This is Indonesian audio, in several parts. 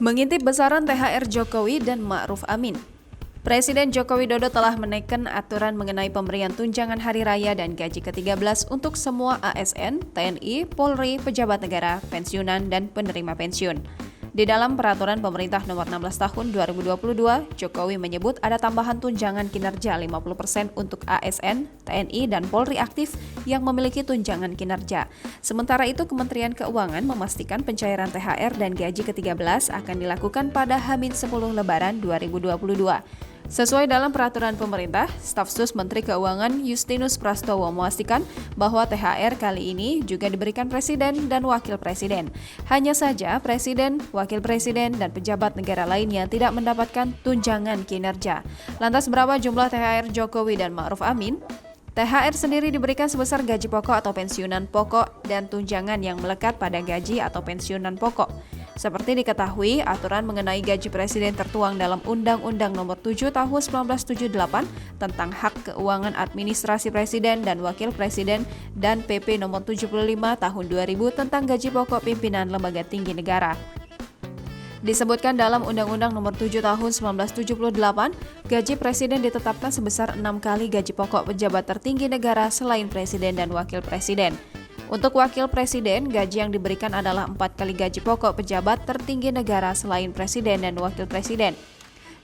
Mengintip besaran THR Jokowi dan Ma'ruf Amin. Presiden Joko Widodo telah menekan aturan mengenai pemberian tunjangan hari raya dan gaji ke-13 untuk semua ASN, TNI, Polri, pejabat negara, pensiunan, dan penerima pensiun. Di dalam peraturan pemerintah nomor 16 tahun 2022, Jokowi menyebut ada tambahan tunjangan kinerja 50% untuk ASN, TNI, dan Polri aktif yang memiliki tunjangan kinerja. Sementara itu, Kementerian Keuangan memastikan pencairan THR dan gaji ke-13 akan dilakukan pada H-10 Lebaran 2022. Sesuai dalam peraturan pemerintah, Staf Sus Menteri Keuangan Justinus Prastowo memastikan bahwa THR kali ini juga diberikan Presiden dan Wakil Presiden. Hanya saja Presiden, Wakil Presiden, dan pejabat negara lainnya tidak mendapatkan tunjangan kinerja. Lantas berapa jumlah THR Jokowi dan Ma'ruf Amin? THR sendiri diberikan sebesar gaji pokok atau pensiunan pokok dan tunjangan yang melekat pada gaji atau pensiunan pokok. Seperti diketahui, aturan mengenai gaji presiden tertuang dalam Undang-Undang Nomor 7 Tahun 1978 tentang hak keuangan administrasi presiden dan wakil presiden dan PP Nomor 75 Tahun 2000 tentang gaji pokok pimpinan lembaga tinggi negara. Disebutkan dalam Undang-Undang Nomor 7 Tahun 1978, gaji presiden ditetapkan sebesar 6 kali gaji pokok pejabat tertinggi negara selain presiden dan wakil presiden. Untuk wakil presiden, gaji yang diberikan adalah 4 kali gaji pokok pejabat tertinggi negara selain presiden dan wakil presiden.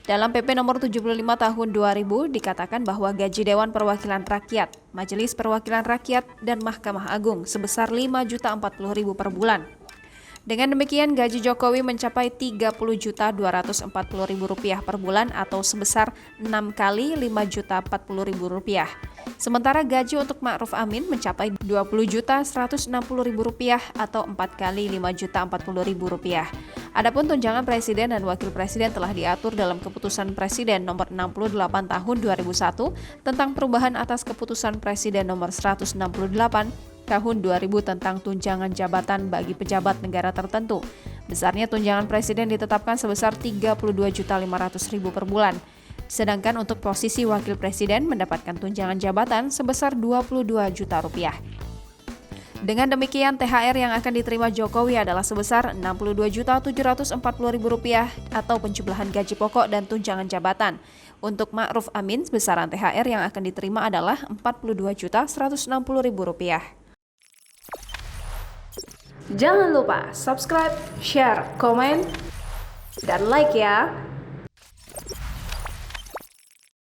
Dalam PP Nomor 75 Tahun 2000 dikatakan bahwa gaji Dewan Perwakilan Rakyat, Majelis Perwakilan Rakyat, dan Mahkamah Agung sebesar Rp5.040.000 per bulan. Dengan demikian, gaji Jokowi mencapai Rp30.240.000 per bulan atau sebesar 6 kali Rp5.040.000. Sementara gaji untuk Ma'ruf Amin mencapai Rp20.160.000 atau 4 kali Rp5.040.000. Adapun tunjangan Presiden dan Wakil Presiden telah diatur dalam Keputusan Presiden Nomor 68 Tahun 2001 tentang perubahan atas Keputusan Presiden Nomor 168 Tahun 2000 tentang tunjangan jabatan bagi pejabat negara tertentu. Besarnya tunjangan presiden ditetapkan sebesar Rp32.500.000 per bulan. Sedangkan untuk posisi wakil presiden mendapatkan tunjangan jabatan sebesar Rp22 juta. Dengan demikian, THR yang akan diterima Jokowi adalah sebesar Rp62.740.000 atau penjumlahan gaji pokok dan tunjangan jabatan. Untuk Ma'ruf Amin, besaran THR yang akan diterima adalah Rp42.160.000. Jangan lupa subscribe, share, komen, dan like ya!